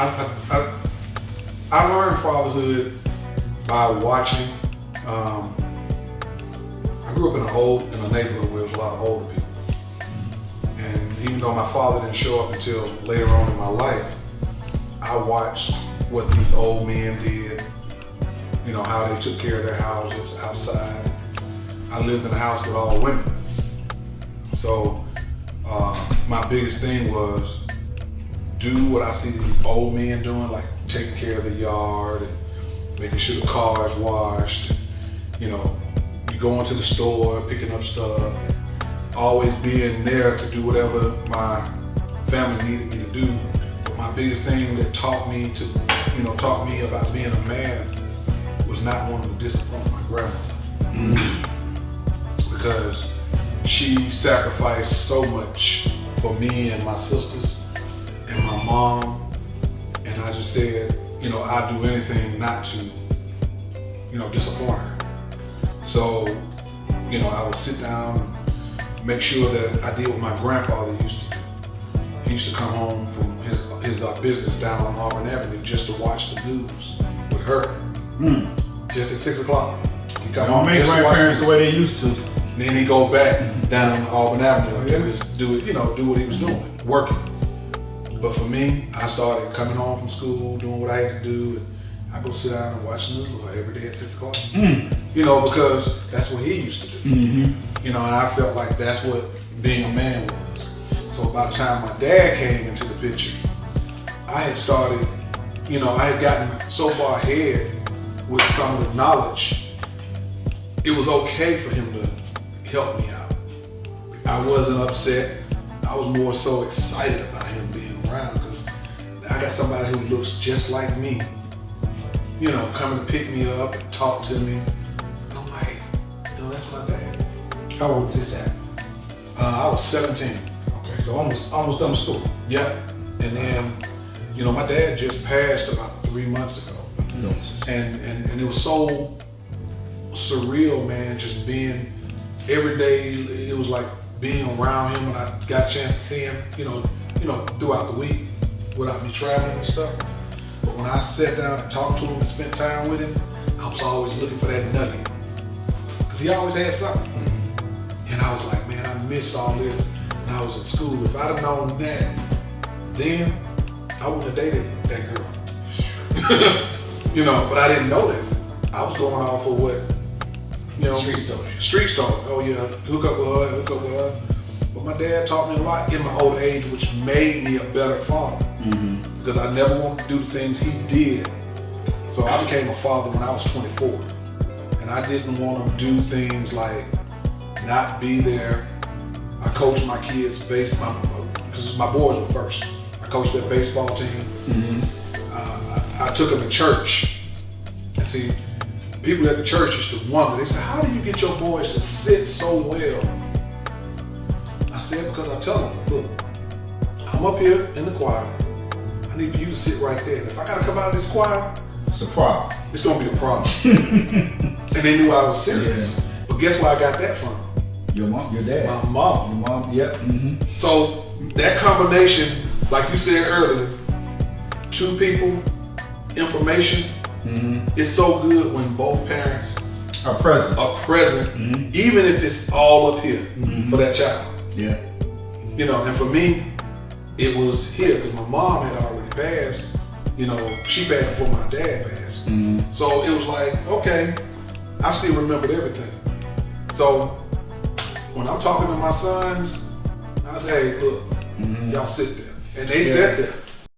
I learned fatherhood by watching. I grew up in a neighborhood where there was a lot of older people. And even though my father didn't show up until later on in my life, I watched what these old men did, you know, how they took care of their houses outside. I lived in a house with all women. So my biggest thing was do what I see these old men doing, like taking care of the yard and making sure the car is washed. You know, you going to the store, picking up stuff, always being there to do whatever my family needed me to do. But my biggest thing that taught me about being a man was not wanting to disappoint my grandmother. Because she sacrificed so much for me and my sisters and my mom, and I just said, you know, I'd do anything not to, you know, disappoint her. So, you know, I would sit down and make sure that I did what my grandfather used to do. He used to come home from his business down on Auburn Avenue just to watch the news with her. Just at 6 o'clock. He come home make grandparents the way they used to. Then he go back down Auburn Avenue and do what he was doing, working. But for me, I started coming home from school, doing what I had to do, and I go sit down and watch the news every day at 6 o'clock. You know, because that's what he used to do. You know, and I felt like that's what being a man was. So by the time my dad came into the picture, I had started, you know, I had gotten so far ahead with some of the knowledge, it was okay for him to help me out. I wasn't upset. I was more so excited about him being around because I got somebody who looks just like me, you know, coming to pick me up and talk to me. And I'm like, you know, that's my dad. How old was this at? I was 17. Okay, so almost done school. Yep. And then, you know, my dad just passed about 3 months ago. And it was so surreal, man, just being every day. It was like being around him when I got a chance to see him, you know, throughout the week without me traveling and stuff. But when I sat down and talked to him and spent time with him, I was always looking for that nugget. Because he always had something. And I was like, man, I missed all this when I was in school. If I'd have known that, then I wouldn't have dated that girl. You know, but I didn't know that. I was going off of what, you know, street talk. Oh yeah, hook up with her. But my dad taught me a lot in my old age, which made me a better father. Because I never wanted to do the things he did. So I became a father when I was 24. And I didn't want to do things like not be there. I coached my kids baseball, because my boys were first. I coached their baseball team. I took them to church. And see, people at the church used to wonder, they said, how do you get your boys to sit so well? I said, because I tell them, look, I'm up here in the choir. I need for you to sit right there. And if I gotta come out of this choir, it's a problem. It's gonna be a problem. And they knew I was serious. Yeah. But guess where I got that from? Your mom, your dad. My mom. Your mom, yep. So that combination, like you said earlier, two people, information, it's so good when both parents are present. Even if it's all up here for that child. Yeah. You know, and for me, it was here because my mom had already passed. You know, she passed before my dad passed. So it was like, okay, I still remembered everything. So when I'm talking to my sons, I say, hey, look, y'all sit there. And they sat there.